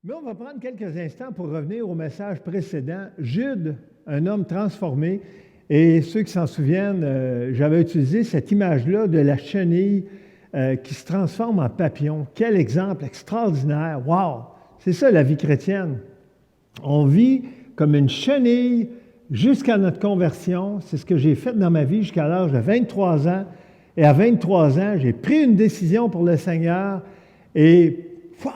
Mais on va prendre quelques instants pour revenir au message précédent. Jude, un homme transformé. Et ceux qui s'en souviennent, j'avais utilisé cette image-là de la chenille qui se transforme en papillon. Quel exemple extraordinaire! Wow! C'est ça la vie chrétienne. On vit comme une chenille jusqu'à notre conversion. C'est ce que j'ai fait dans ma vie jusqu'à l'âge de 23 ans. Et à 23 ans, j'ai pris une décision pour le Seigneur et wow,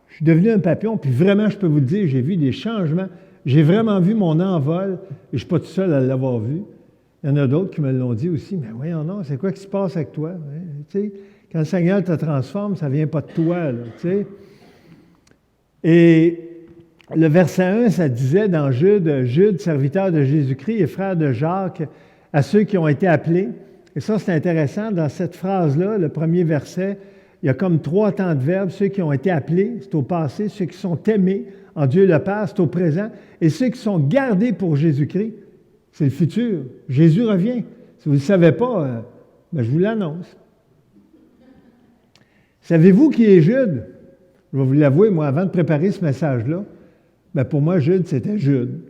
je suis devenu un papillon. Puis vraiment, je peux vous le dire, j'ai vu des changements. J'ai vraiment vu mon envol et je ne suis pas tout seul à l'avoir vu. Il y en a d'autres qui me l'ont dit aussi. Mais voyons non, c'est quoi qui se passe avec toi? Hein? Tu sais, quand le Seigneur te transforme, ça ne vient pas de toi. Là, tu sais. Et le verset 1, ça disait dans Jude, serviteur de Jésus-Christ et frère de Jacques, à ceux qui ont été appelés. Et ça, c'est intéressant. Dans cette phrase-là, le premier verset, il y a comme 3 temps de verbes. Ceux qui ont été appelés, c'est au passé. Ceux qui sont aimés en Dieu le Père, c'est au présent. Et ceux qui sont gardés pour Jésus-Christ, c'est le futur. Jésus revient. Si vous ne le savez pas, je vous l'annonce. Savez-vous qui est Jude? Je vais vous l'avouer, moi, avant de préparer ce message-là, pour moi, Jude, c'était Jude.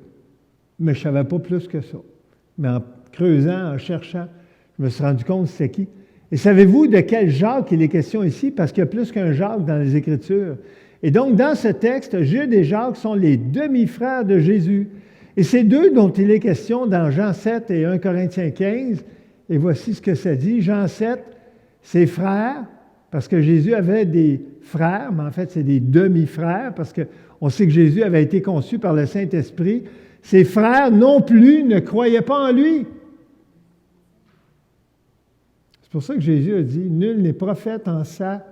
Mais je ne savais pas plus que ça. Mais en creusant, en cherchant, je me suis rendu compte c'était qui. Et savez-vous de quel Jacques il est question ici? Parce qu'il y a plus qu'un Jacques dans les Écritures. Et donc, dans ce texte, Jude et Jacques sont les demi-frères de Jésus. Et c'est d'eux dont il est question dans Jean 7 et 1 Corinthiens 15. Et voici ce que ça dit. Jean 7, ses frères, parce que Jésus avait des frères, mais en fait, c'est des demi-frères, parce qu'on sait que Jésus avait été conçu par le Saint-Esprit. Ses frères non plus ne croyaient pas en lui. C'est pour ça que Jésus a dit, nul n'est prophète en sa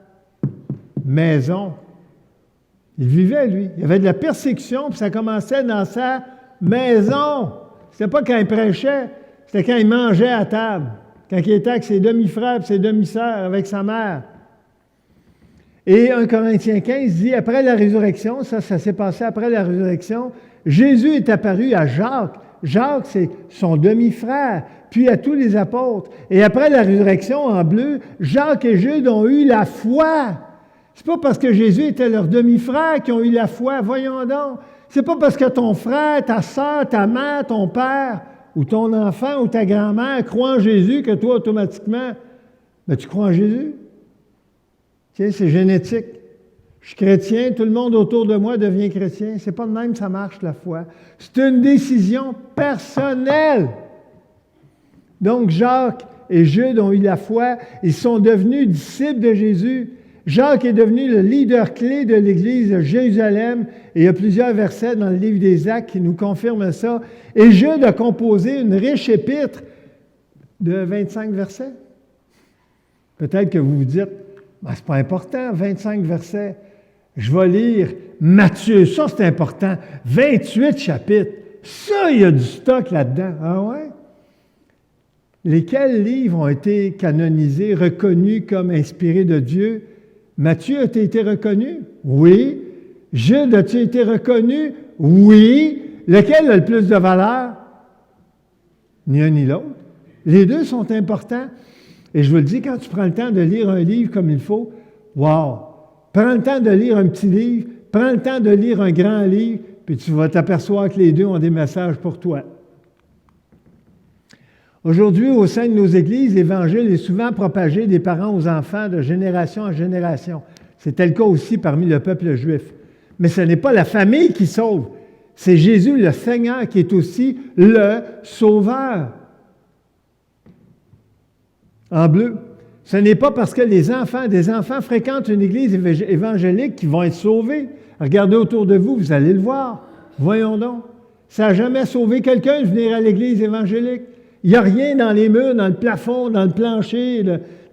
maison. Il vivait, lui. Il y avait de la persécution, puis ça commençait dans sa maison. C'était pas quand il prêchait, c'était quand il mangeait à table, quand il était avec ses demi-frères et ses demi-sœurs, avec sa mère. Et 1 Corinthiens 15 dit, après la résurrection, ça s'est passé après la résurrection, Jésus est apparu à Jacques. Jacques, c'est son demi-frère, puis à tous les apôtres. Et après la résurrection, en bleu, Jacques et Jude ont eu la foi. C'est pas parce que Jésus était leur demi-frère qu'ils ont eu la foi, voyons donc. C'est pas parce que ton frère, ta sœur, ta mère, ton père, ou ton enfant, ou ta grand-mère croient en Jésus que toi, automatiquement, tu crois en Jésus. Tu sais, c'est génétique. Je suis chrétien, tout le monde autour de moi devient chrétien. C'est pas de même que ça marche, la foi. C'est une décision personnelle. Donc, Jacques et Jude ont eu la foi. Ils sont devenus disciples de Jésus. Jacques est devenu le leader clé de l'Église de Jérusalem. Et il y a plusieurs versets dans le livre des Actes qui nous confirment ça. Et Jude a composé une riche épître de 25 versets. Peut-être que vous vous dites, c'est pas important, 25 versets. Je vais lire Matthieu, ça c'est important. 28 chapitres. Ça, il y a du stock là-dedans. Ah ouais? Lesquels livres ont été canonisés, reconnus comme inspirés de Dieu? Matthieu a-t-il été reconnu? Oui. Jude a-t-il été reconnu? Oui. Lequel a le plus de valeur? Ni un ni l'autre. Les deux sont importants. Et je vous le dis, quand tu prends le temps de lire un livre comme il faut, wow! Prends le temps de lire un petit livre, prends le temps de lire un grand livre, puis tu vas t'apercevoir que les deux ont des messages pour toi. Aujourd'hui, au sein de nos églises, l'Évangile est souvent propagé des parents aux enfants de génération en génération. C'était le cas aussi parmi le peuple juif. Mais ce n'est pas la famille qui sauve, c'est Jésus le Seigneur qui est aussi le Sauveur. En bleu. Ce n'est pas parce que des enfants fréquentent une église évangélique qu'ils vont être sauvés. Regardez autour de vous, vous allez le voir. Voyons donc. Ça n'a jamais sauvé quelqu'un de venir à l'église évangélique. Il n'y a rien dans les murs, dans le plafond, dans le plancher,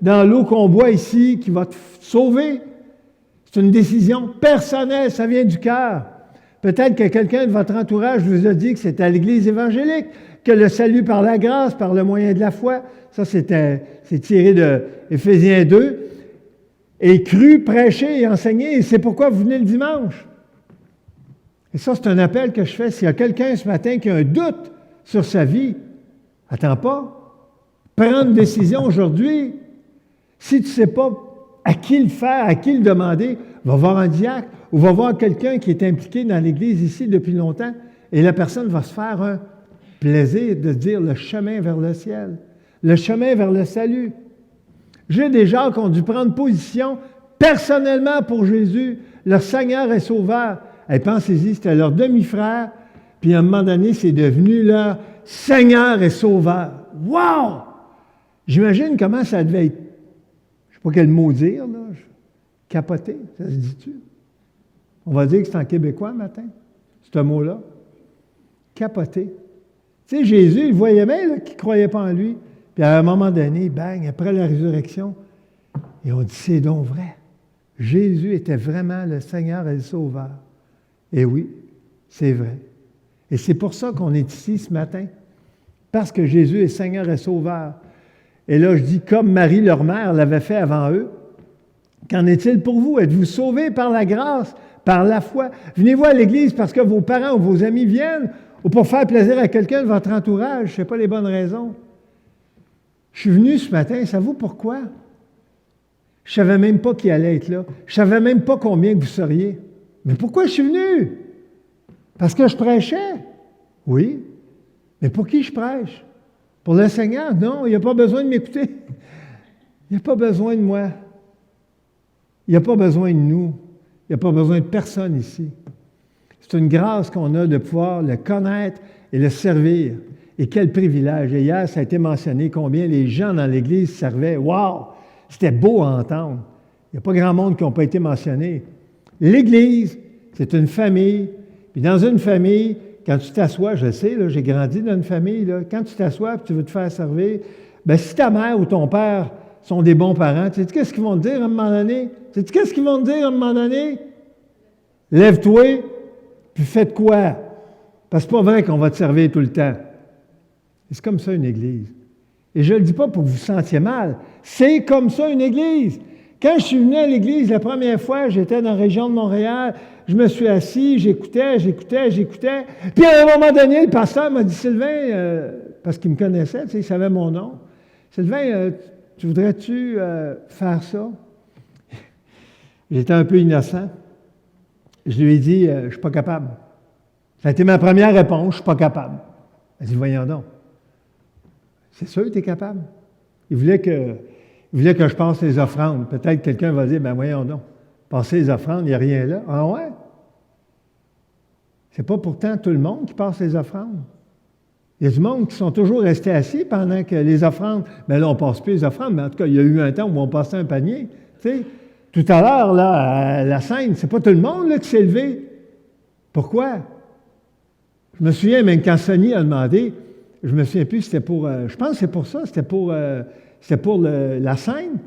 dans l'eau qu'on boit ici qui va te sauver. C'est une décision personnelle, ça vient du cœur. Peut-être que quelqu'un de votre entourage vous a dit que c'était à l'église évangélique, que le salut par la grâce, par le moyen de la foi, ça c'est tiré de Éphésiens 2, et cru, prêché et enseigné, et c'est pourquoi vous venez le dimanche. Et ça, c'est un appel que je fais. S'il y a quelqu'un ce matin qui a un doute sur sa vie, attends pas. Prends une décision aujourd'hui. Si tu ne sais pas à qui le faire, à qui le demander. Va voir un diacre ou va voir quelqu'un qui est impliqué dans l'Église ici depuis longtemps et la personne va se faire un plaisir de dire le chemin vers le ciel, le chemin vers le salut. J'ai des gens qui ont dû prendre position personnellement pour Jésus, leur Seigneur et Sauveur. Et pensez-y, c'était leur demi-frère, puis à un moment donné, c'est devenu leur Seigneur et Sauveur. Wow! J'imagine comment ça devait être. Je ne sais pas quel mot dire, là. Capoter, ça se dit-tu? On va dire que c'est en québécois matin, ce mot-là. Capoter. Tu sais, Jésus, il voyait bien qu'il ne croyait pas en lui. Puis à un moment donné, bang, après la résurrection, et on dit, c'est donc vrai. Jésus était vraiment le Seigneur et le Sauveur. Et oui, c'est vrai. Et c'est pour ça qu'on est ici ce matin. Parce que Jésus est Seigneur et Sauveur. Et là, je dis, comme Marie, leur mère, l'avait fait avant eux, qu'en est-il pour vous? Êtes-vous sauvés par la grâce, par la foi? Venez-vous à l'Église parce que vos parents ou vos amis viennent ou pour faire plaisir à quelqu'un de votre entourage? Je ne sais pas les bonnes raisons. Je suis venu ce matin, savez-vous pourquoi? Je ne savais même pas qui allait être là. Je ne savais même pas combien que vous seriez. Mais pourquoi je suis venu? Parce que je prêchais. Oui. Mais pour qui je prêche? Pour le Seigneur? Non, il n'y a pas besoin de m'écouter. Il n'y a pas besoin de moi. Il n'y a pas besoin de nous. Il n'y a pas besoin de personne ici. C'est une grâce qu'on a de pouvoir le connaître et le servir. Et quel privilège. Et hier, ça a été mentionné combien les gens dans l'Église servaient. Wow! C'était beau à entendre. Il n'y a pas grand monde qui n'ont pas été mentionnés. L'Église, c'est une famille. Puis dans une famille, quand tu t'assois, je sais, là, j'ai grandi dans une famille, là, quand tu t'assois et tu veux te faire servir, bien, si ta mère ou ton père sont des bons parents, tu sais qu'est-ce qu'ils vont te dire à un moment donné? Tu sais qu'est-ce qu'ils vont te dire à un moment donné? Lève-toi, puis fais de quoi? Parce que c'est pas vrai qu'on va te servir tout le temps. Et c'est comme ça une Église. Et je ne le dis pas pour que vous vous sentiez mal. C'est comme ça une Église. Quand je suis venu à l'Église la première fois, j'étais dans la région de Montréal, je me suis assis, j'écoutais. Puis à un moment donné, le pasteur m'a dit, Sylvain, parce qu'il me connaissait, tu sais, il savait mon nom. Sylvain, tu voudrais-tu faire ça? J'étais un peu innocent. Je lui ai dit, je ne suis pas capable. Ça a été ma première réponse, je ne suis pas capable. Elle dit, voyons donc. C'est sûr que tu es capable. Il voulait que je passe les offrandes. Peut-être quelqu'un va dire, ben voyons donc, passer les offrandes, il n'y a rien là. Ah ouais? C'est pas pourtant tout le monde qui passe les offrandes. Il y a du monde qui sont toujours restés assis pendant que les offrandes, bien là, on ne passe plus les offrandes, mais en tout cas, il y a eu un temps où on passait un panier. Tu sais, tout à l'heure, là, à la scène, c'est pas tout le monde là, qui s'est levé. Pourquoi? Je me souviens, même quand Sonny a demandé, je me souviens plus, c'était pour, je pense que c'est pour ça, c'était pour la scène.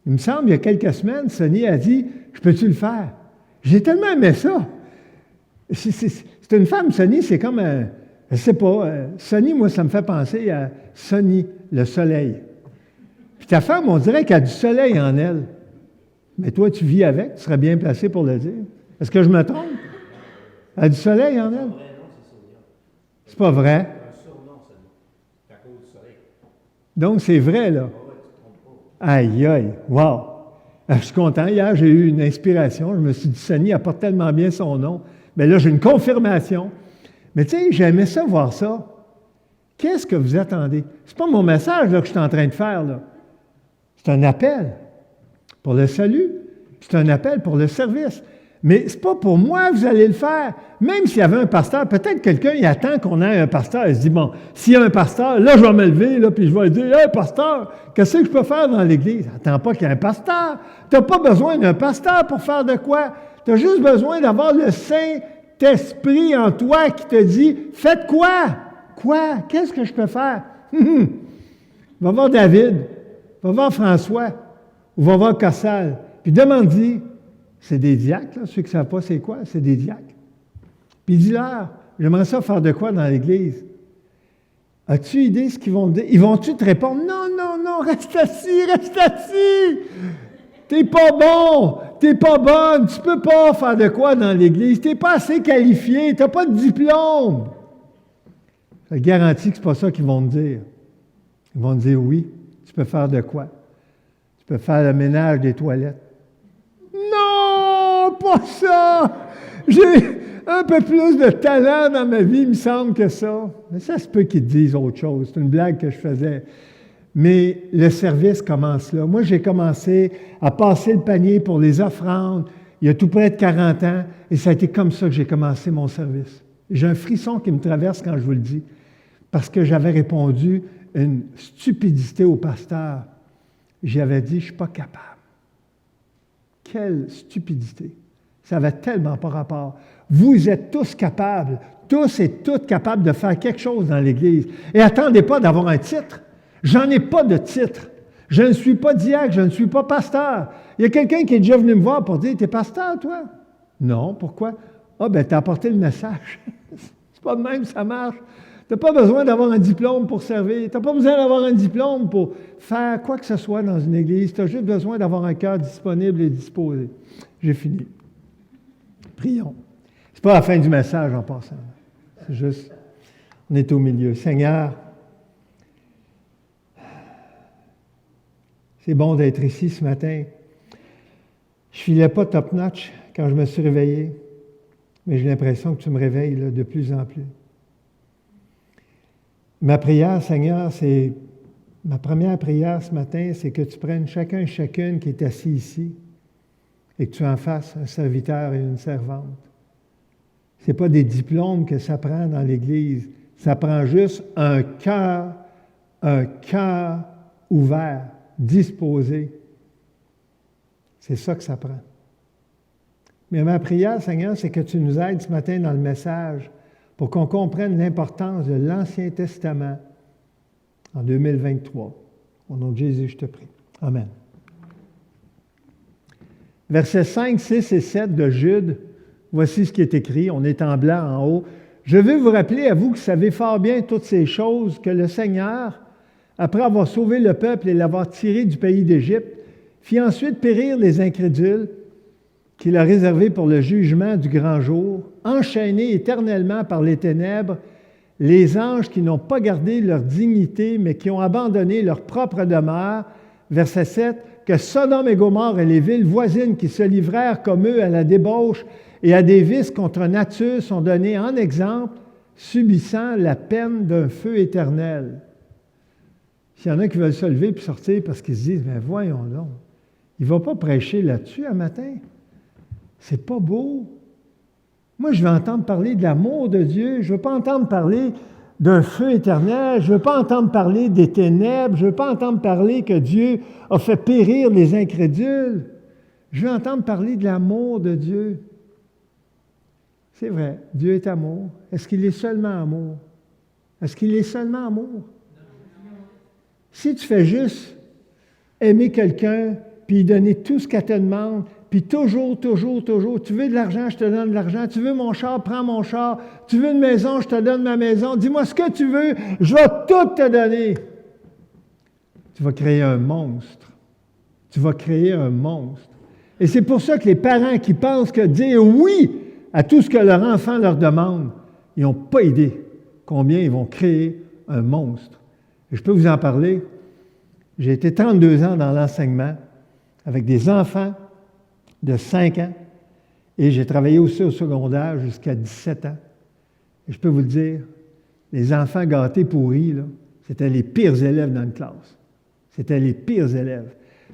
Il me semble, il y a quelques semaines, Sonny a dit, je peux-tu le faire? J'ai tellement aimé ça. C'est une femme, Sonny, c'est comme, je ne sais pas, Sonny, moi, ça me fait penser à Sonny, le soleil. Puis ta femme, on dirait qu'elle a du soleil en elle. Mais toi, tu vis avec, tu serais bien placé pour le dire. Est-ce que je me trompe? Elle a du soleil en elle? C'est pas vrai. Donc, c'est vrai, là. Aïe, aïe, wow! Je suis content. Hier, j'ai eu une inspiration. Je me suis dit, Sonny apporte tellement bien son nom. Bien là, j'ai une confirmation. Mais tu sais, j'aimais ça, voir ça. Qu'est-ce que vous attendez? C'est pas mon message là, que je suis en train de faire, là. C'est un appel pour le salut. C'est un appel pour le service. Mais c'est pas pour moi que vous allez le faire. Même s'il y avait un pasteur, peut-être quelqu'un, il attend qu'on ait un pasteur. Il se dit, bon, s'il y a un pasteur, là, je vais me lever, là, puis je vais dire, « Hey, pasteur, qu'est-ce que je peux faire dans l'Église? » Attends pas qu'il y ait un pasteur. Tu n'as pas besoin d'un pasteur pour faire de quoi? Tu as juste besoin d'avoir le Saint-Esprit en toi qui te dit, « Faites quoi? Quoi? Qu'est-ce que je peux faire? » Va voir David, va voir François, ou va voir Cossal, puis demande-y. C'est des diacres, là, ceux qui ne savent pas c'est quoi, c'est des diacres. Puis dis-leur, j'aimerais ça faire de quoi dans l'Église? As-tu idée ce qu'ils vont te dire? Ils vont-tu te répondre, non, reste assis! T'es pas bon, t'es pas bonne, tu peux pas faire de quoi dans l'Église, t'es pas assez qualifié, t'as pas de diplôme. Je te garantis que c'est pas ça qu'ils vont te dire. Ils vont te dire, oui, tu peux faire de quoi? Tu peux faire le ménage des toilettes. Non, pas ça! J'ai un peu plus de talent dans ma vie, il me semble, que ça. Mais ça se peut qu'ils te disent autre chose. C'est une blague que je faisais. Mais le service commence là. Moi, j'ai commencé à passer le panier pour les offrandes il y a tout près de 40 ans, et ça a été comme ça que j'ai commencé mon service. J'ai un frisson qui me traverse quand je vous le dis, parce que j'avais répondu une stupidité au pasteur. J'avais dit, je ne suis pas capable. Quelle stupidité! Ça n'avait tellement pas rapport. Vous êtes tous capables, tous et toutes capables de faire quelque chose dans l'Église. Et attendez pas d'avoir un titre. J'en ai pas de titre. Je ne suis pas diacre, je ne suis pas pasteur. Il y a quelqu'un qui est déjà venu me voir pour dire, t'es pasteur, toi? Non, pourquoi? Ah, ben, t'as apporté le message. C'est pas de même, ça marche. Tu n'as pas besoin d'avoir un diplôme pour servir. Tu n'as pas besoin d'avoir un diplôme pour faire quoi que ce soit dans une église. Tu as juste besoin d'avoir un cœur disponible et disposé. J'ai fini. Prions. Ce n'est pas la fin du message en passant. C'est juste, on est au milieu. Seigneur, c'est bon d'être ici ce matin. Je ne filais pas top-notch quand je me suis réveillé, mais j'ai l'impression que tu me réveilles là, de plus en plus. Ma prière, Seigneur, ma première prière ce matin, c'est que tu prennes chacun et chacune qui est assis ici et que tu en fasses un serviteur et une servante. Ce n'est pas des diplômes que ça prend dans l'Église. Ça prend juste un cœur ouvert, disposé. C'est ça que ça prend. Mais ma prière, Seigneur, c'est que tu nous aides ce matin dans le message pour qu'on comprenne l'importance de l'Ancien Testament en 2023. Au nom de Jésus, je te prie. Amen. Versets 5, 6 et 7 de Jude, voici ce qui est écrit. On est en blanc en haut. « Je veux vous rappeler, à vous qui savez fort bien toutes ces choses, que le Seigneur, après avoir sauvé le peuple et l'avoir tiré du pays d'Égypte, fit ensuite périr les incrédules, qu'il a réservé pour le jugement du grand jour, enchaînés éternellement par les ténèbres, les anges qui n'ont pas gardé leur dignité, mais qui ont abandonné leur propre demeure. » Verset 7, « que Sodome et Gomorrhe et les villes voisines qui se livrèrent comme eux à la débauche et à des vices contre nature sont donnés en exemple, subissant la peine d'un feu éternel. » S'il y en a qui veulent se lever et sortir parce qu'ils se disent, « mais voyons donc, il ne va pas prêcher là-dessus un matin. C'est pas beau. Moi, je veux entendre parler de l'amour de Dieu. Je ne veux pas entendre parler d'un feu éternel. Je ne veux pas entendre parler des ténèbres. Je ne veux pas entendre parler que Dieu a fait périr les incrédules. Je veux entendre parler de l'amour de Dieu. C'est vrai, Dieu est amour. Est-ce qu'il est seulement amour? Est-ce qu'il est seulement amour? Si tu fais juste aimer quelqu'un, puis donner tout ce qu'elle te demande, puis toujours, tu veux de l'argent, je te donne de l'argent, tu veux mon char, prends mon char, tu veux une maison, je te donne ma maison, dis-moi ce que tu veux, je vais tout te donner. Tu vas créer un monstre. Tu vas créer un monstre. Et c'est pour ça que les parents qui pensent que dire oui à tout ce que leur enfant leur demande, ils n'ont pas idée combien ils vont créer un monstre. Et je peux vous en parler. J'ai été 32 ans dans l'enseignement avec des enfants de 5 ans et j'ai travaillé aussi au secondaire jusqu'à 17 ans. Et je peux vous le dire, les enfants gâtés pourris, là, c'était les pires élèves dans une classe. C'était les pires élèves.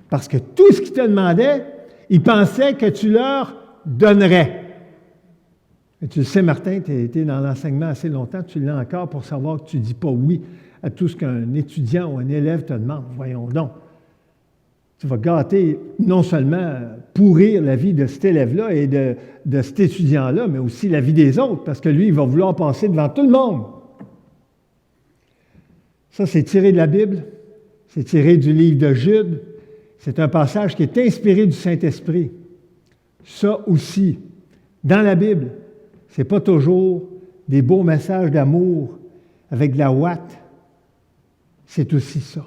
Parce que tout ce qu'ils te demandaient, ils pensaient que tu leur donnerais. Et tu le sais, Martin, tu as été dans l'enseignement assez longtemps, tu l'as encore pour savoir que tu ne dis pas oui à tout ce qu'un étudiant ou un élève te demande. Voyons donc. Tu vas gâter, non seulement pourrir la vie de cet élève-là et de cet étudiant-là, mais aussi la vie des autres, parce que lui, il va vouloir passer devant tout le monde. Ça, c'est tiré de la Bible, c'est tiré du livre de Jude, c'est un passage qui est inspiré du Saint-Esprit. Ça aussi, dans la Bible, ce n'est pas toujours des beaux messages d'amour avec de la ouate, c'est aussi ça.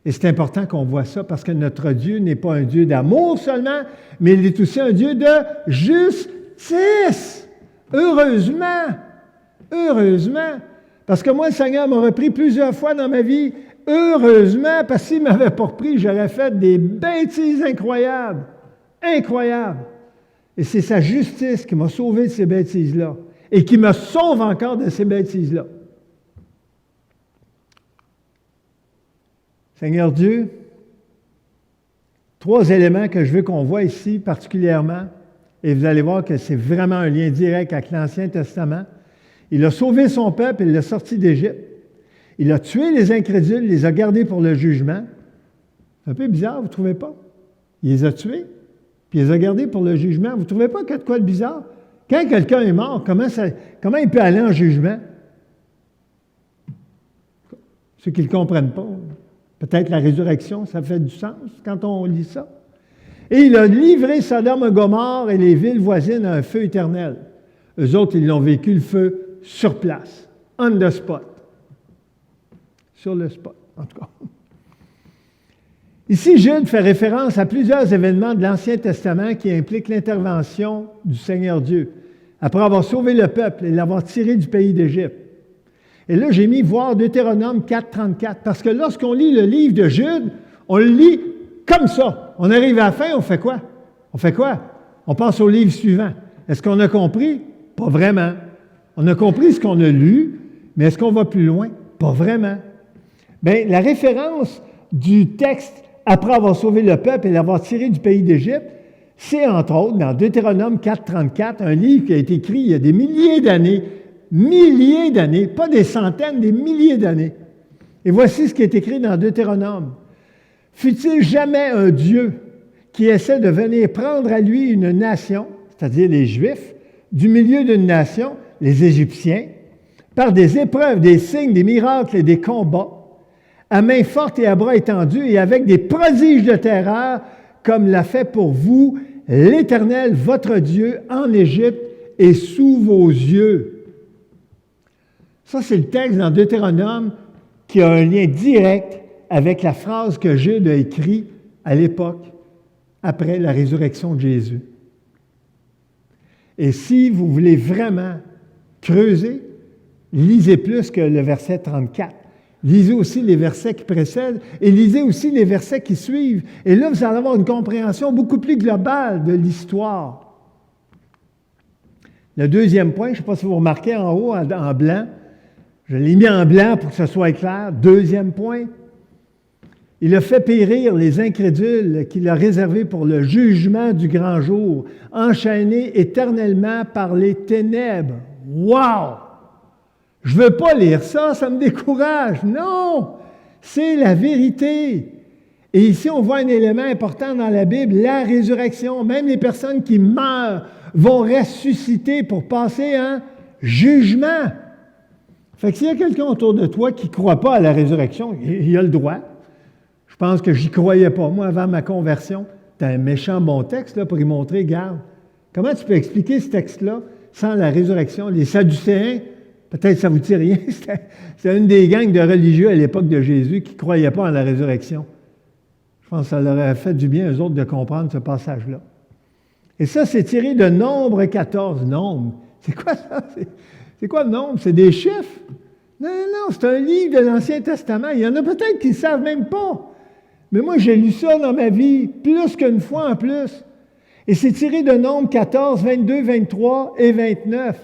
Et c'est important qu'on voit ça parce que notre Dieu n'est pas un Dieu d'amour seulement, mais il est aussi un Dieu de justice. Heureusement. Heureusement. Parce que moi, le Seigneur m'a repris plusieurs fois dans ma vie heureusement, parce qu'il ne m'avait pas repris, j'aurais fait des bêtises incroyables. Incroyables. Et c'est sa justice qui m'a sauvé de ces bêtises-là et qui me sauve encore de ces bêtises-là. Seigneur Dieu, 3 éléments que je veux qu'on voit ici particulièrement, et vous allez voir que c'est vraiment un lien direct avec l'Ancien Testament. Il a sauvé son peuple, il l'a sorti d'Égypte. Il a tué les incrédules, il les a gardés pour le jugement. C'est un peu bizarre, vous ne trouvez pas? Il les a tués, puis il les a gardés pour le jugement. Vous ne trouvez pas qu'il y a de quoi de bizarre? Quand quelqu'un est mort, comment il peut aller en jugement? Ceux qui ne le comprennent pas. Peut-être la résurrection, ça fait du sens quand on lit ça. Et il a livré Sodome et Gomorrhe et les villes voisines à un feu éternel. Eux autres, ils l'ont vécu le feu sur place, on the spot. Sur le spot, en tout cas. Ici, Jude fait référence à plusieurs événements de l'Ancien Testament qui impliquent l'intervention du Seigneur Dieu, après avoir sauvé le peuple et l'avoir tiré du pays d'Égypte. Et là, j'ai mis voir Deutéronome 4, 34, parce que lorsqu'on lit le livre de Jude, on le lit comme ça. On arrive à la fin, on fait quoi? On fait quoi? On passe au livre suivant. Est-ce qu'on a compris? Pas vraiment. On a compris ce qu'on a lu, mais est-ce qu'on va plus loin? Pas vraiment. Bien, la référence du texte après avoir sauvé le peuple et l'avoir tiré du pays d'Égypte, c'est entre autres dans Deutéronome 4, 34, un livre qui a été écrit il y a des milliers d'années, pas des centaines, des milliers d'années. Et voici ce qui est écrit dans Deutéronome. « Fut-il jamais un Dieu qui essaie de venir prendre à lui une nation, c'est-à-dire les Juifs, du milieu d'une nation, les Égyptiens, par des épreuves, des signes, des miracles et des combats, à main forte et à bras étendus et avec des prodiges de terreur, comme l'a fait pour vous l'Éternel, votre Dieu, en Égypte et sous vos yeux. » Ça, c'est le texte dans Deutéronome qui a un lien direct avec la phrase que Jude a écrite à l'époque, après la résurrection de Jésus. Et si vous voulez vraiment creuser, lisez plus que le verset 34. Lisez aussi les versets qui précèdent et lisez aussi les versets qui suivent. Et là, vous allez avoir une compréhension beaucoup plus globale de l'histoire. Le deuxième point, je ne sais pas si vous remarquez en haut, en blanc, je l'ai mis en blanc pour que ce soit clair. Deuxième point, il a fait périr les incrédules qu'il a réservés pour le jugement du grand jour, enchaînés éternellement par les ténèbres. Wow! Je ne veux pas lire ça, ça me décourage. Non! C'est la vérité. Et ici, on voit un élément important dans la Bible, la résurrection. Même les personnes qui meurent vont ressusciter pour passer un jugement. Fait que s'il y a quelqu'un autour de toi qui ne croit pas à la résurrection, il a le droit. Je pense que je n'y croyais pas. Moi, avant ma conversion, c'était un méchant bon texte là, pour y montrer, regarde, comment tu peux expliquer ce texte-là sans la résurrection? Les Sadducéens, peut-être ça ne vous dit rien, c'était une des gangs de religieux à l'époque de Jésus qui ne croyaient pas en la résurrection. Je pense que ça leur a fait du bien, eux autres, de comprendre ce passage-là. Et ça, c'est tiré de Nombre 14. Nombre, c'est quoi ça? C'est quoi le nombre? C'est des chiffres? Non, c'est un livre de l'Ancien Testament. Il y en a peut-être qui ne savent même pas. Mais moi, j'ai lu ça dans ma vie, plus qu'une fois en plus. Et c'est tiré de Nombre 14, 22, 23 et 29.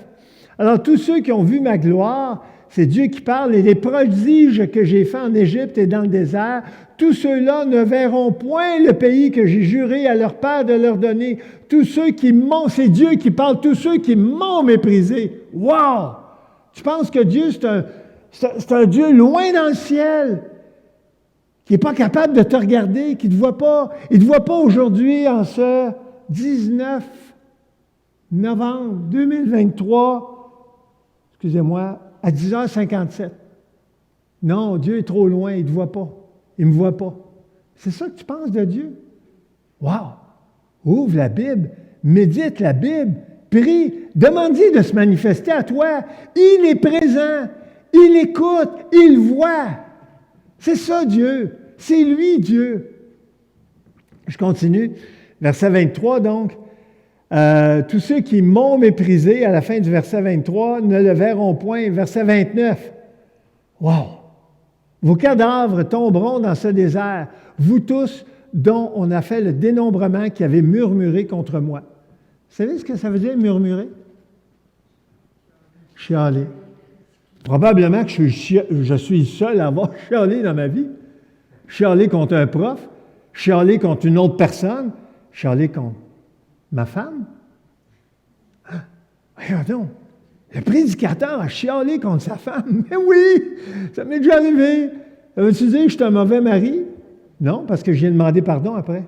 Alors, tous ceux qui ont vu ma gloire, c'est Dieu qui parle, et les prodiges que j'ai faits en Égypte et dans le désert, tous ceux-là ne verront point le pays que j'ai juré à leur père de leur donner. Tous ceux qui m'ont, c'est Dieu qui parle, tous ceux qui m'ont méprisé. Wow! Tu penses que Dieu, c'est un Dieu loin dans le ciel, qui n'est pas capable de te regarder, qui ne te voit pas. Il ne te voit pas aujourd'hui en ce 19 novembre 2023, excusez-moi, à 10h57. Non, Dieu est trop loin, il ne te voit pas. Il ne me voit pas. C'est ça que tu penses de Dieu? Wow! Ouvre la Bible, médite la Bible, prie, demande-lui de se manifester à toi. Il est présent, il écoute, il voit. C'est ça Dieu, c'est lui Dieu. Je continue. Verset 23 donc. Tous ceux qui m'ont méprisé, à la fin du verset 23, ne le verront point. Verset 29. Wow! Vos cadavres tomberont dans ce désert, vous tous dont on a fait le dénombrement qui avez murmuré contre moi. Vous savez ce que ça veut dire, murmurer? Chialer. Probablement que je suis seul à avoir chialé dans ma vie. Chialer contre un prof, chialer contre une autre personne, chialer contre ma femme. Hein? Regardons, le prédicateur a chialé contre sa femme. Mais oui, ça m'est déjà arrivé. Ça veut-tu dire que je suis un mauvais mari? Non, parce que j'ai demandé pardon après.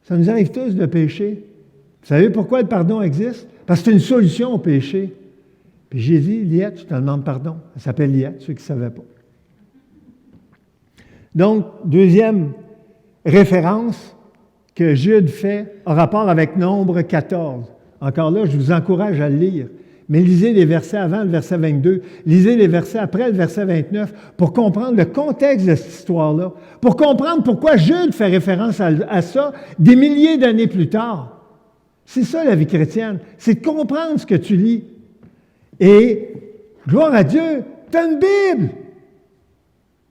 Ça nous arrive tous de pécher. Vous savez pourquoi le pardon existe? Parce que c'est une solution au péché. Puis j'ai dit, Liette, je te demande pardon. Elle s'appelle Liette, ceux qui ne savaient pas. Donc, deuxième référence que Jude fait en rapport avec Nombre 14. Encore là, je vous encourage à le lire. Mais lisez les versets avant le verset 22, lisez les versets après le verset 29 pour comprendre le contexte de cette histoire-là, pour comprendre pourquoi Jude fait référence à ça des milliers d'années plus tard. C'est ça la vie chrétienne, c'est de comprendre ce que tu lis. Et, gloire à Dieu, tu as une Bible!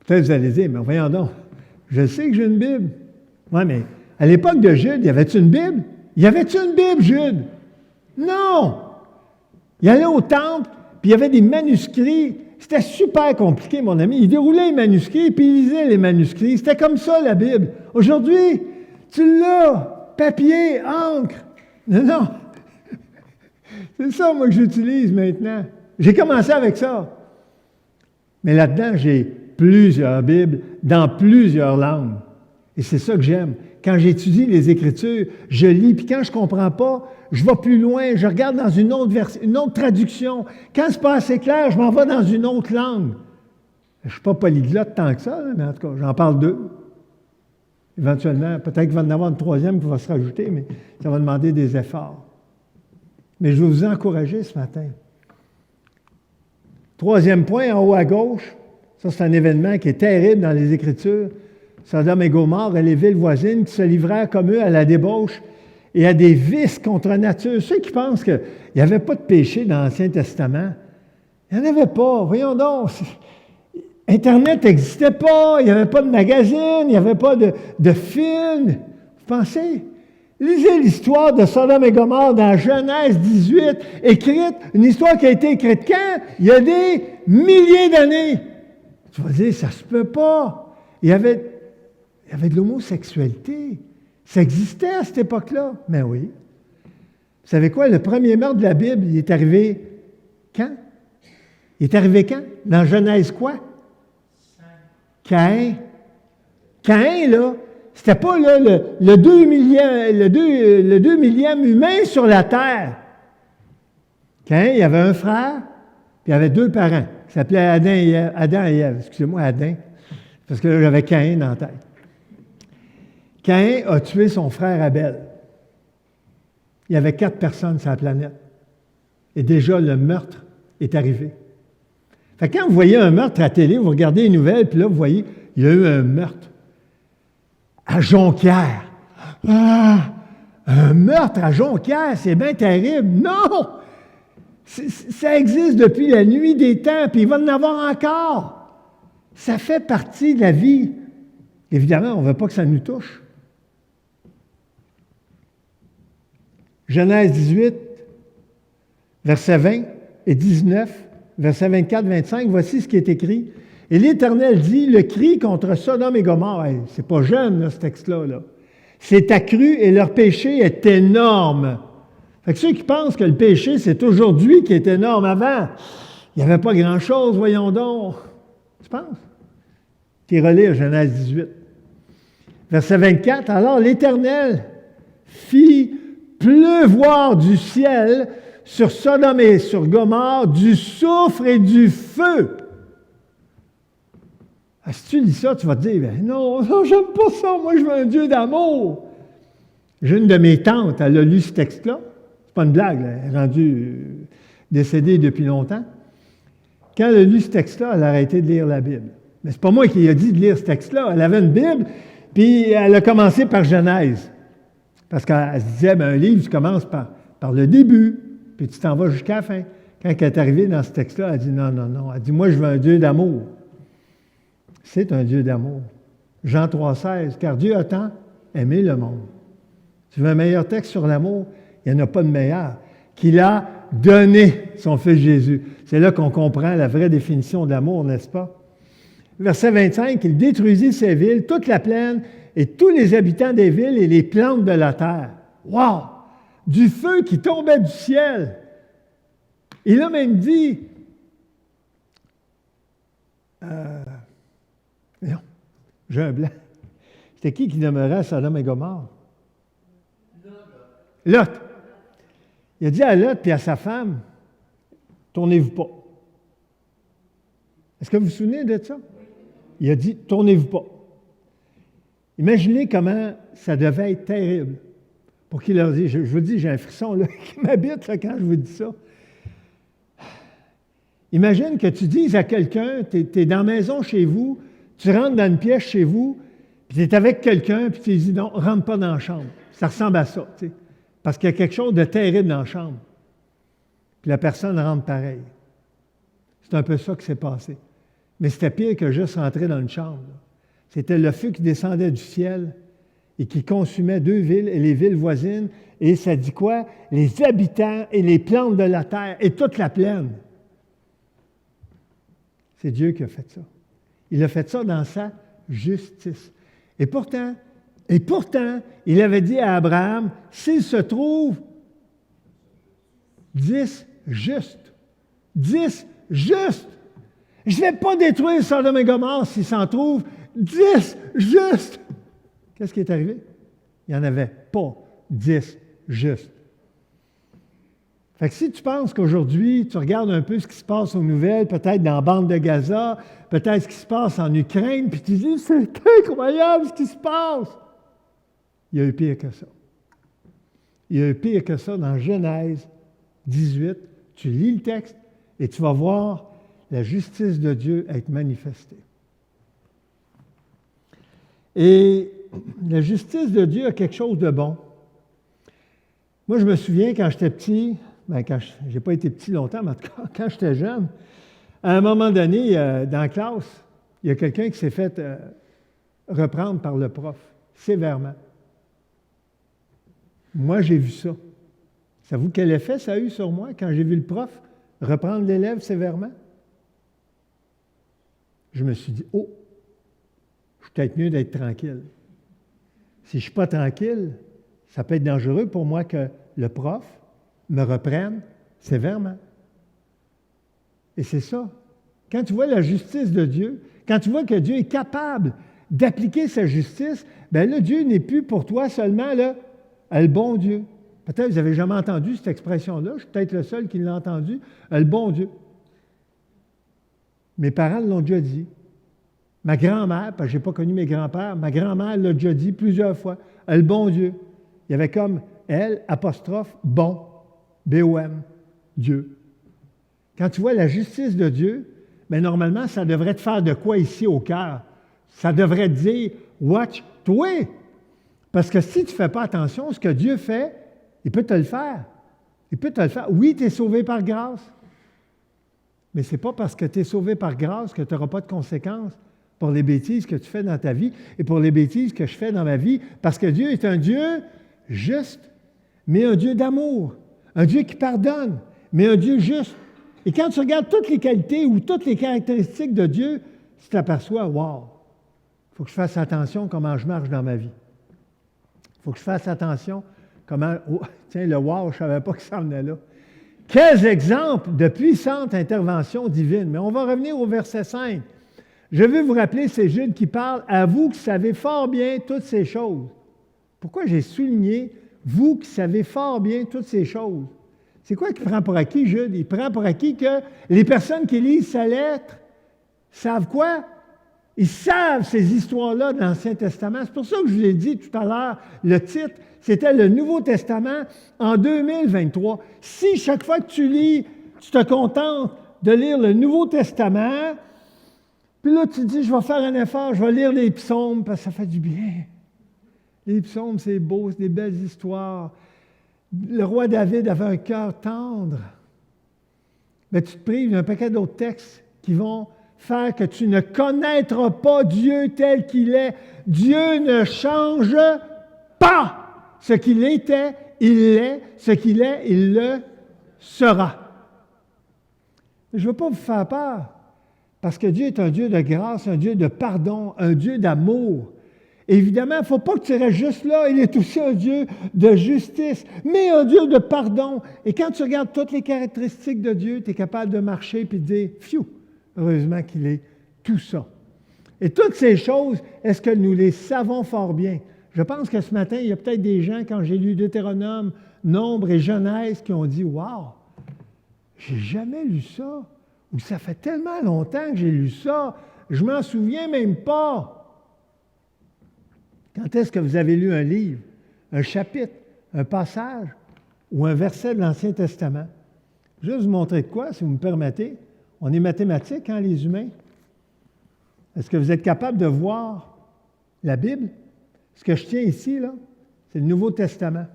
Peut-être vous allez dire, mais voyons donc, je sais que j'ai une Bible. Oui, mais à l'époque de Jude, y avait-tu une Bible? Y avait-tu une Bible, Jude? Non! Il allait au temple, puis il y avait des manuscrits. C'était super compliqué, mon ami. Il déroulait les manuscrits, puis il lisait les manuscrits. C'était comme ça, la Bible. Aujourd'hui, tu l'as, papier, encre. Non, non. C'est ça, moi, que j'utilise maintenant. J'ai commencé avec ça. Mais là-dedans, j'ai plusieurs Bibles dans plusieurs langues. Et c'est ça que j'aime. Quand j'étudie les Écritures, je lis, puis quand je ne comprends pas, je vais plus loin, je regarde dans une autre traduction. Quand ce n'est pas assez clair, je m'en vais dans une autre langue. Je ne suis pas polyglotte tant que ça, mais en tout cas, j'en parle deux. Éventuellement, peut-être qu'il va y en avoir une troisième qui va se rajouter, mais ça va demander des efforts. Mais je veux vous encourager ce matin. Troisième point, en haut à gauche, ça c'est un événement qui est terrible dans les Écritures. Sodome et Gomorrhe et les villes voisines qui se livrèrent comme eux à la débauche et à des vices contre nature. Ceux qui pensent qu'il n'y avait pas de péché dans l'Ancien Testament, il n'y en avait pas. Voyons donc. Internet n'existait pas, il n'y avait pas de magazine, il n'y avait pas de film. Vous pensez? Lisez l'histoire de Sodome et Gomorrhe dans Genèse 18, écrite, une histoire qui a été écrite quand? Il y a des milliers d'années. Tu vas dire, ça ne se peut pas. Il y avait de l'homosexualité. Ça existait à cette époque-là. Mais oui. Vous savez quoi? Le premier meurtre de la Bible, il est arrivé quand? Il est arrivé quand? Dans Genèse quoi? Caïn. Caïn, là, c'était pas là, le 2 millième humain sur la terre. Caïn, il y avait un frère, puis il y avait deux parents, qui s'appelaient Adam et Ève. Excusez-moi, Adam, parce que là, j'avais Caïn dans la tête. Caïn a tué son frère Abel. Il y avait 4 personnes sur la planète. Et déjà, le meurtre est arrivé. Fait que quand vous voyez un meurtre à la télé, vous regardez les nouvelles, puis là, vous voyez, il y a eu un meurtre. À Jonquière. Ah! Un meurtre à Jonquière, c'est bien terrible. Non! Ça existe depuis la nuit des temps, puis il va en avoir encore. Ça fait partie de la vie. Évidemment, on ne veut pas que ça nous touche. Genèse 18, versets 20 et 19, versets 24-25, voici ce qui est écrit. Et l'Éternel dit, le cri contre Sodome et Gomorrhe, hey, c'est pas jeune, là, ce texte-là, là, c'est accru et leur péché est énorme. Fait que ceux qui pensent que le péché, c'est aujourd'hui qui est énorme, avant, il n'y avait pas grand-chose, voyons donc. Tu penses? Tu relire Genèse 18. Verset 24, alors l'Éternel fit pleuvoir du ciel sur Sodome et sur Gomorrhe du soufre et du feu. Ah, si tu lis ça, tu vas te dire, ben non, j'aime pas ça, moi je veux un Dieu d'amour. J'ai une de mes tantes, elle a lu ce texte-là. C'est pas une blague, là, elle est rendue décédée depuis longtemps. Quand elle a lu ce texte-là, elle a arrêté de lire la Bible. Mais c'est pas moi qui ai dit de lire ce texte-là. Elle avait une Bible, puis elle a commencé par Genèse. Parce qu'elle se disait, ben, un livre, tu commences par le début, puis tu t'en vas jusqu'à la fin. Quand elle est arrivée dans ce texte-là, elle dit, non. Elle dit, moi, je veux un Dieu d'amour. c'est un Dieu d'amour. Jean 3,16, car Dieu a tant aimé le monde. Tu veux un meilleur texte sur l'amour? Il n'y en a pas de meilleur. Qu'il a donné son Fils Jésus. C'est là qu'on comprend la vraie définition de l'amour, n'est-ce pas? Verset 25, il détruisit ces villes, toute la plaine, et tous les habitants des villes et les plantes de la terre. Wow! Du feu qui tombait du ciel. Il a même dit, non, j'ai un blanc. C'était qui demeurait à Sodome et Gomorrhe? Lot. Il a dit à Lot et à sa femme, tournez-vous pas. Est-ce que vous vous souvenez de ça? Il a dit, tournez-vous pas. Imaginez comment ça devait être terrible. Pour qu'il leur dise, je vous dis, j'ai un frisson là, qui m'habite là, quand je vous dis ça. Imagine que tu dises à quelqu'un, tu es dans la maison chez vous, tu rentres dans une pièce chez vous, puis tu es avec quelqu'un, puis tu lui dis, non, rentre pas dans la chambre. Ça ressemble à ça, tu sais. Parce qu'il y a quelque chose de terrible dans la chambre. Puis la personne rentre pareil. C'est un peu ça qui s'est passé. Mais c'était pire que juste rentrer dans une chambre. C'était le feu qui descendait du ciel et qui consumait 2 villes et les villes voisines. Et ça dit quoi? Les habitants et les plantes de la terre et toute la plaine. C'est Dieu qui a fait ça. Il a fait ça dans sa justice. Et pourtant, il avait dit à Abraham, s'il se trouve 10 justes, 10 justes, je ne vais pas détruire Sodome et Gomorrhe s'il s'en trouve 10 justes. Qu'est-ce qui est arrivé? Il n'y en avait pas 10 justes. Fait que si tu penses qu'aujourd'hui, tu regardes un peu ce qui se passe aux nouvelles, peut-être dans la bande de Gaza, peut-être ce qui se passe en Ukraine, puis tu dis, c'est incroyable ce qui se passe. Il y a eu pire que ça. Il y a eu pire que ça dans Genèse 18. Tu lis le texte et tu vas voir la justice de Dieu être manifestée. Et la justice de Dieu a quelque chose de bon. Moi, je me souviens quand j'étais petit, je n'ai pas été petit longtemps, mais en tout cas, quand j'étais jeune, à un moment donné, dans la classe, il y a quelqu'un qui s'est fait reprendre par le prof, sévèrement. Moi, j'ai vu ça. Savez-vous quel effet ça a eu sur moi quand j'ai vu le prof reprendre l'élève sévèrement? Je me suis dit, oh, je suis peut-être mieux d'être tranquille. Si je ne suis pas tranquille, ça peut être dangereux pour moi que le prof me reprenne sévèrement. Et c'est ça. Quand tu vois la justice de Dieu, quand tu vois que Dieu est capable d'appliquer sa justice, bien là, Dieu n'est plus pour toi seulement le bon Dieu. Peut-être que vous n'avez jamais entendu cette expression-là, je suis peut-être le seul qui l'a entendu, le bon Dieu. Mes parents l'ont déjà dit. Ma grand-mère, parce que je n'ai pas connu mes grands-pères, ma grand-mère l'a déjà dit plusieurs fois, le bon Dieu. Il y avait comme elle, apostrophe, bon, B-O-M, Dieu. Quand tu vois la justice de Dieu, bien normalement, ça devrait te faire de quoi ici au cœur? Ça devrait te dire, watch, toi! Parce que si tu ne fais pas attention, ce que Dieu fait, il peut te le faire. Il peut te le faire. Oui, tu es sauvé par grâce. Mais ce n'est pas parce que tu es sauvé par grâce que tu n'auras pas de conséquences pour les bêtises que tu fais dans ta vie et pour les bêtises que je fais dans ma vie. Parce que Dieu est un Dieu juste, mais un Dieu d'amour. Un Dieu qui pardonne, mais un Dieu juste. Et quand tu regardes toutes les qualités ou toutes les caractéristiques de Dieu, tu t'aperçois, wow, il faut que je fasse attention comment je marche dans ma vie. Il faut que je fasse attention comment... Oh, tiens, le wow, je ne savais pas que ça venait là. Quels exemples de puissante intervention divine. Mais on va revenir au verset 5. Je veux vous rappeler, c'est Jude qui parle, à vous qui savez fort bien toutes ces choses. Pourquoi j'ai souligné, vous qui savez fort bien toutes ces choses? C'est quoi qu'il prend pour acquis, Jude? Il prend pour acquis que les personnes qui lisent sa lettre savent quoi? Ils savent ces histoires-là de l'Ancien Testament. C'est pour ça que je vous l'ai dit tout à l'heure, le titre, c'était le Nouveau Testament en 2023. Si chaque fois que tu lis, tu te contentes de lire le Nouveau Testament, puis là, tu te dis, je vais faire un effort, je vais lire les psaumes, parce que ça fait du bien. Les psaumes, c'est beau, c'est des belles histoires. Le roi David avait un cœur tendre. Mais tu te prives d'un paquet d'autres textes qui vont faire que tu ne connaîtras pas Dieu tel qu'il est. Dieu ne change pas. Ce qu'il était, il l'est. Ce qu'il est, il le sera. Je ne veux pas vous faire peur, parce que Dieu est un Dieu de grâce, un Dieu de pardon, un Dieu d'amour. Évidemment, il ne faut pas que tu restes juste là. Il est aussi un Dieu de justice, mais un Dieu de pardon. Et quand tu regardes toutes les caractéristiques de Dieu, tu es capable de marcher et de dire, « Pfiou, heureusement qu'il est tout ça. » Et toutes ces choses, est-ce que nous les savons fort bien? Je pense que ce matin, il y a peut-être des gens, quand j'ai lu Deutéronome, Nombre et Genèse, qui ont dit, « Wow, j'ai jamais lu ça. » Ou « Ça fait tellement longtemps que j'ai lu ça, je m'en souviens même pas. » Quand est-ce que vous avez lu un livre, un chapitre, un passage ou un verset de l'Ancien Testament? Je vais vous montrer de quoi, si vous me permettez. On est mathématiques, hein, les humains. Est-ce que vous êtes capable de voir la Bible? Ce que je tiens ici, là, c'est le Nouveau Testament.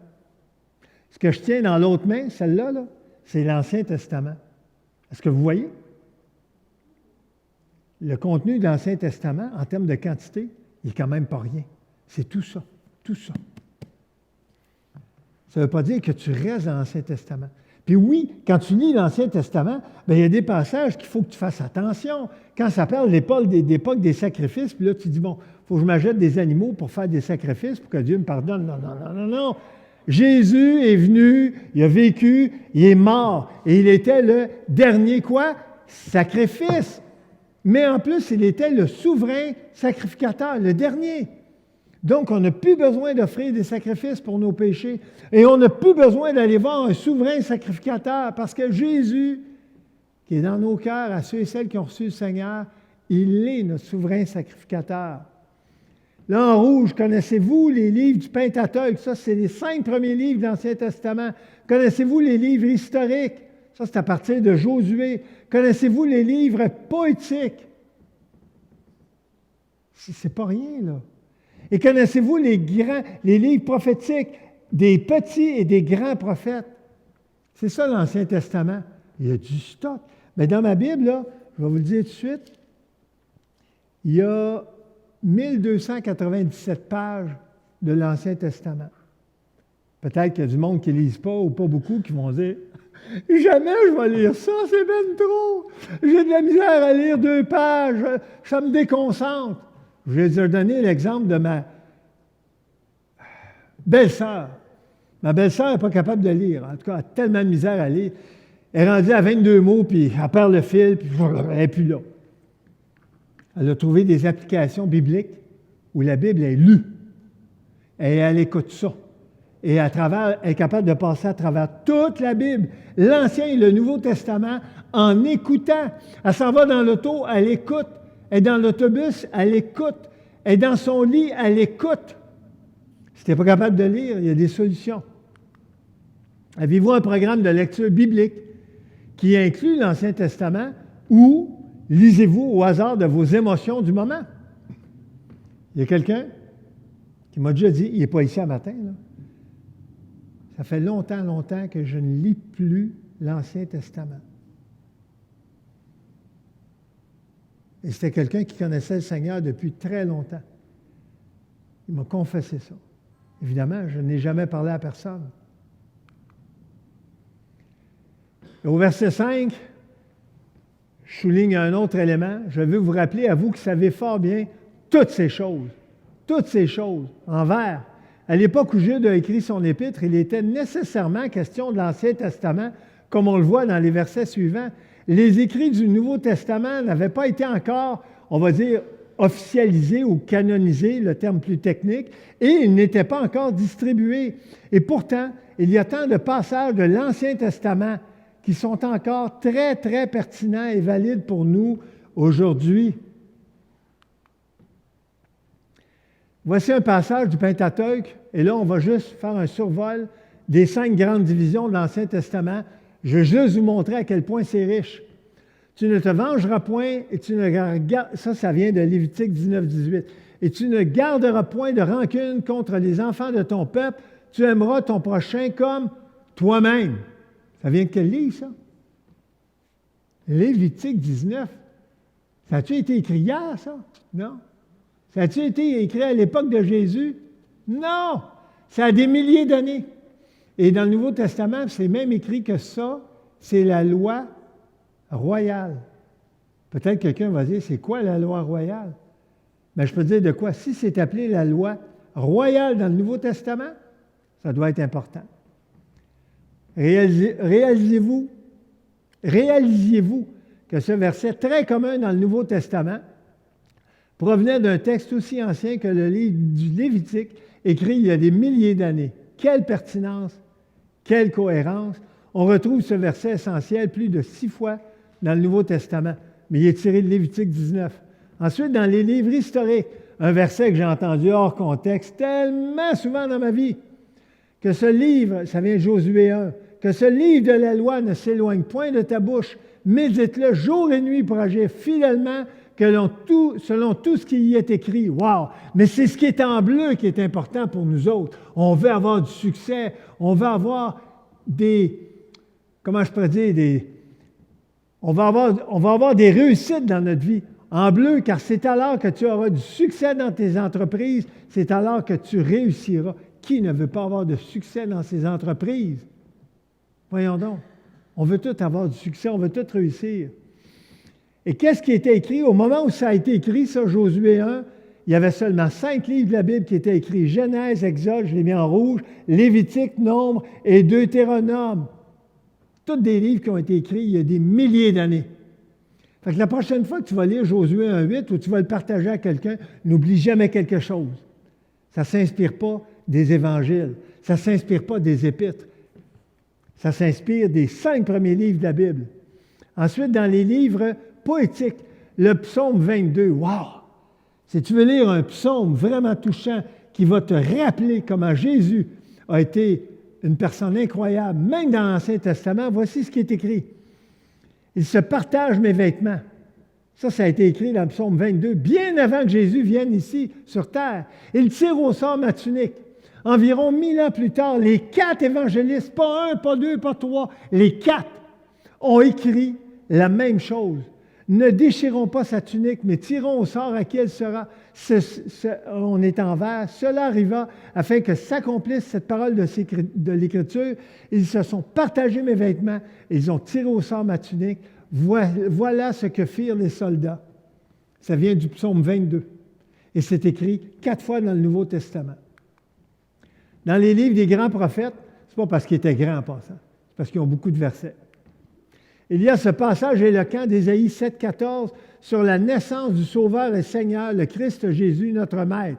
Ce que je tiens dans l'autre main, celle-là, là, c'est l'Ancien Testament. Est-ce que vous voyez? Le contenu de l'Ancien Testament, en termes de quantité, il n'est quand même pas rien. C'est tout ça, tout ça. Ça ne veut pas dire que tu restes dans l'Ancien Testament. Puis oui, quand tu lis l'Ancien Testament, bien, il y a des passages qu'il faut que tu fasses attention. Quand ça parle de l'époque des sacrifices, puis là, tu dis, bon, il faut que je m'achète des animaux pour faire des sacrifices pour que Dieu me pardonne. Non, non, non, non, non. Jésus est venu, il a vécu, il est mort. Et il était le dernier quoi? Sacrifice. Mais en plus, il était le souverain sacrificateur, le dernier. Donc, on n'a plus besoin d'offrir des sacrifices pour nos péchés. Et on n'a plus besoin d'aller voir un souverain sacrificateur parce que Jésus, qui est dans nos cœurs, à ceux et celles qui ont reçu le Seigneur, il est notre souverain sacrificateur. Là, en rouge, connaissez-vous les livres du Pentateuque? Ça, c'est les 5 premiers livres de l'Ancien Testament. Connaissez-vous les livres historiques? Ça, c'est à partir de Josué. Connaissez-vous les livres poétiques? C'est pas rien, là. Et connaissez-vous les livres prophétiques des petits et des grands prophètes? C'est ça l'Ancien Testament. Il y a du stock. Mais dans ma Bible, là, je vais vous le dire tout de suite, il y a 1297 pages de l'Ancien Testament. Peut-être qu'il y a du monde qui ne lise pas ou pas beaucoup qui vont dire « Jamais je vais lire ça, c'est ben trop! J'ai de la misère à lire 2 pages, ça me déconcentre. » Je vais vous donner l'exemple de ma belle-sœur. Ma belle-sœur n'est pas capable de lire. En tout cas, elle a tellement de misère à lire. Elle est rendue à 22 mots, puis elle perd le fil, puis elle n'est plus là. Elle a trouvé des applications bibliques où la Bible est lue. Et elle écoute ça. Et à travers, elle est capable de passer à travers toute la Bible, l'Ancien et le Nouveau Testament, en écoutant. Elle s'en va dans l'auto, elle écoute. Elle est dans l'autobus, elle écoute. Elle est dans son lit, elle écoute. Si tu n'es pas capable de lire, il y a des solutions. Avez-vous un programme de lecture biblique qui inclut l'Ancien Testament ou lisez-vous au hasard de vos émotions du moment? Il y a quelqu'un qui m'a déjà dit, il n'est pas ici un matin, là. Ça fait longtemps que je ne lis plus l'Ancien Testament. Et c'était quelqu'un qui connaissait le Seigneur depuis très longtemps. Il m'a confessé ça. Évidemment, je n'ai jamais parlé à personne. Et au verset 5, je souligne un autre élément. Je veux vous rappeler à vous qui savez fort bien toutes ces choses en vert. À l'époque où Jude a écrit son épître, il était nécessairement question de l'Ancien Testament, comme on le voit dans les versets suivants. Les écrits du Nouveau Testament n'avaient pas été encore, on va dire, officialisés ou canonisés, le terme plus technique, et ils n'étaient pas encore distribués. Et pourtant, il y a tant de passages de l'Ancien Testament qui sont encore très, très pertinents et valides pour nous aujourd'hui. Voici un passage du Pentateuque, et là, on va juste faire un survol des 5 grandes divisions de l'Ancien Testament. Je vais juste vous montrer à quel point c'est riche. Tu ne te vengeras point, et tu ne garderas... Ça vient de Lévitique 19-18. Et tu ne garderas point de rancune contre les enfants de ton peuple. Tu aimeras ton prochain comme toi-même. Ça vient de quel livre, ça? Lévitique 19. Ça a-tu été écrit hier, ça? Non. Ça a-tu été écrit à l'époque de Jésus? Non. Ça a des milliers d'années. Et dans le Nouveau Testament, c'est même écrit que ça, c'est la loi royale. Peut-être quelqu'un va dire, c'est quoi la loi royale? Mais je peux dire de quoi? Si c'est appelé la loi royale dans le Nouveau Testament, ça doit être important. Réalisiez-vous que ce verset très commun dans le Nouveau Testament provenait d'un texte aussi ancien que le livre du Lévitique, écrit il y a des milliers d'années. Quelle pertinence, quelle cohérence! On retrouve ce verset essentiel plus de 6 fois dans le Nouveau Testament, mais il est tiré de Lévitique 19. Ensuite, dans les livres historiques, un verset que j'ai entendu hors contexte tellement souvent dans ma vie, que ce livre, ça vient de Josué 1, que ce livre de la loi ne s'éloigne point de ta bouche, médite-le jour et nuit pour agir fidèlement selon tout ce qui y est écrit. Wow! Mais c'est ce qui est en bleu qui est important pour nous autres. On veut avoir du succès, on veut avoir on va avoir des réussites dans notre vie. En bleu, car c'est alors que tu auras du succès dans tes entreprises, c'est alors que tu réussiras. Qui ne veut pas avoir de succès dans ses entreprises? Voyons donc. On veut tous avoir du succès, on veut tous réussir. Et qu'est-ce qui était écrit? Au moment où ça a été écrit, ça, Josué 1, il y avait seulement 5 livres de la Bible qui étaient écrits. Genèse, Exode, je l'ai mis en rouge, Lévitique, Nombre et Deutéronome. Tous des livres qui ont été écrits il y a des milliers d'années. Fait que la prochaine fois que tu vas lire Josué 1,8 ou tu vas le partager à quelqu'un, n'oublie jamais quelque chose. Ça ne s'inspire pas des évangiles. Ça ne s'inspire pas des épîtres. Ça s'inspire des 5 premiers livres de la Bible. Ensuite, dans les livres poétiques, le psaume 22. Wow! Si tu veux lire un psaume vraiment touchant qui va te rappeler comment Jésus a été une personne incroyable, même dans l'Ancien Testament, voici ce qui est écrit. Il se partage mes vêtements. Ça a été écrit dans le psaume 22, bien avant que Jésus vienne ici sur terre. Il tire au sort ma tunique. Environ 1000 ans plus tard, les 4 évangélistes, pas 1, pas 2, pas 3, les 4 ont écrit la même chose. Ne déchirons pas sa tunique, mais tirons au sort à qui elle sera. On est en vers. Cela arriva afin que s'accomplisse cette parole de l'Écriture. Ils se sont partagés mes vêtements, ils ont tiré au sort ma tunique. Voilà ce que firent les soldats. Ça vient du psaume 22. Et c'est écrit 4 fois dans le Nouveau Testament. Dans les livres des grands prophètes, ce n'est pas parce qu'ils étaient grands en passant, c'est parce qu'ils ont beaucoup de versets. Il y a ce passage éloquent d'Ésaïe 7,14 sur la naissance du Sauveur et Seigneur, le Christ Jésus, notre Maître.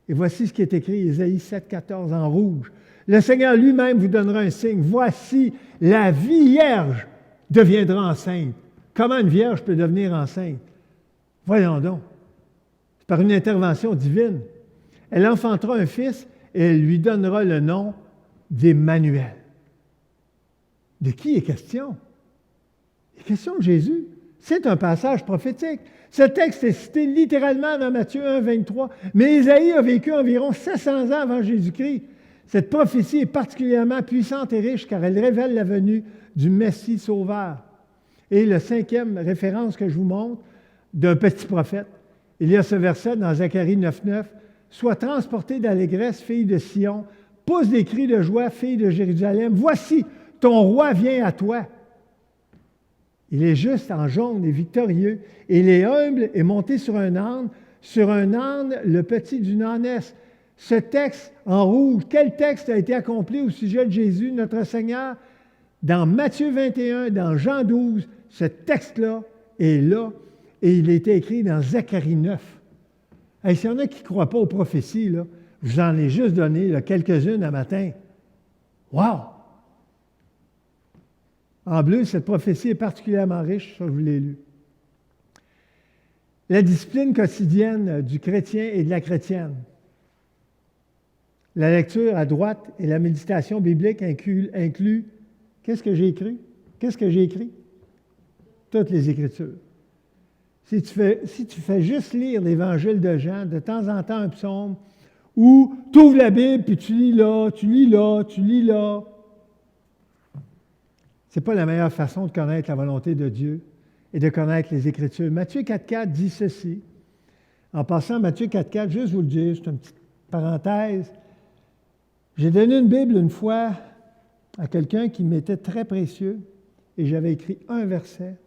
Et voici ce qui est écrit, Ésaïe 7,14 en rouge. Le Seigneur lui-même vous donnera un signe. Voici, la Vierge deviendra enceinte. Comment une Vierge peut devenir enceinte? Voyons donc. C'est par une intervention divine. Elle enfantera un fils et elle lui donnera le nom d'Emmanuel. De qui est question? Il est question de Jésus. C'est un passage prophétique. Ce texte est cité littéralement dans Matthieu 1, 23, mais Ésaïe a vécu environ 700 ans avant Jésus-Christ. Cette prophétie est particulièrement puissante et riche car elle révèle la venue du Messie sauveur. Et la 5e référence que je vous montre d'un petit prophète, il y a ce verset dans Zacharie 9, 9. « Sois transporté d'allégresse, fille de Sion, pousse des cris de joie, fille de Jérusalem. Voici, ton roi vient à toi. Il est juste en jaune et victorieux. Il est humble et monté sur un âne, le petit d'une ânesse. » Ce texte en rouge, quel texte a été accompli au sujet de Jésus, notre Seigneur? Dans Matthieu 21, dans Jean 12, ce texte-là est là et il a été écrit dans Zacharie 9. Hey, s'il y en a qui ne croient pas aux prophéties, là, je vous en ai juste donné là, quelques-unes un matin. Wow! En bleu, cette prophétie est particulièrement riche, ça je vous l'ai lu. La discipline quotidienne du chrétien et de la chrétienne. La lecture à droite et la méditation biblique incluent qu'est-ce que j'ai écrit? Qu'est-ce que j'ai écrit? Toutes les Écritures. Si tu fais juste lire l'Évangile de Jean, de temps en temps un psaume, ou tu ouvres la Bible, puis tu lis là, tu lis là, tu lis là, ce n'est pas la meilleure façon de connaître la volonté de Dieu et de connaître les Écritures. Matthieu 4,4 dit ceci. En passant, Matthieu 4,4, juste vous le dire, c'est une petite parenthèse. J'ai donné une Bible une fois à quelqu'un qui m'était très précieux et j'avais écrit un verset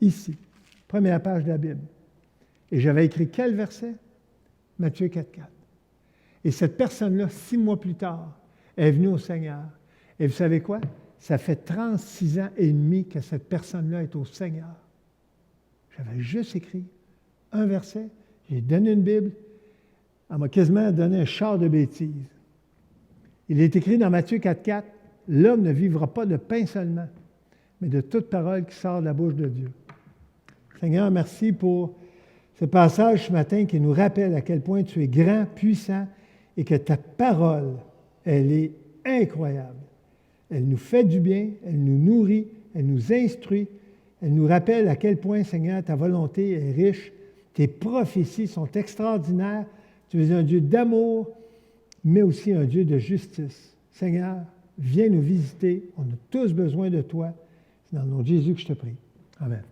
ici, première page de la Bible. Et j'avais écrit quel verset? Matthieu 4,4. Et cette personne-là, 6 mois plus tard, est venue au Seigneur. Et vous savez quoi? Ça fait 36 ans et demi que cette personne-là est au Seigneur. J'avais juste écrit un verset, j'ai donné une Bible, elle m'a quasiment donné un char de bêtises. Il est écrit dans Matthieu 4,4, « L'homme ne vivra pas de pain seulement, mais de toute parole qui sort de la bouche de Dieu. » Seigneur, merci pour ce passage ce matin qui nous rappelle à quel point tu es grand, puissant, et que ta parole, elle est incroyable. Elle nous fait du bien, elle nous nourrit, elle nous instruit, elle nous rappelle à quel point, Seigneur, ta volonté est riche, tes prophéties sont extraordinaires, tu es un Dieu d'amour, mais aussi un Dieu de justice. Seigneur, viens nous visiter, on a tous besoin de toi. C'est dans le nom de Jésus que je te prie. Amen.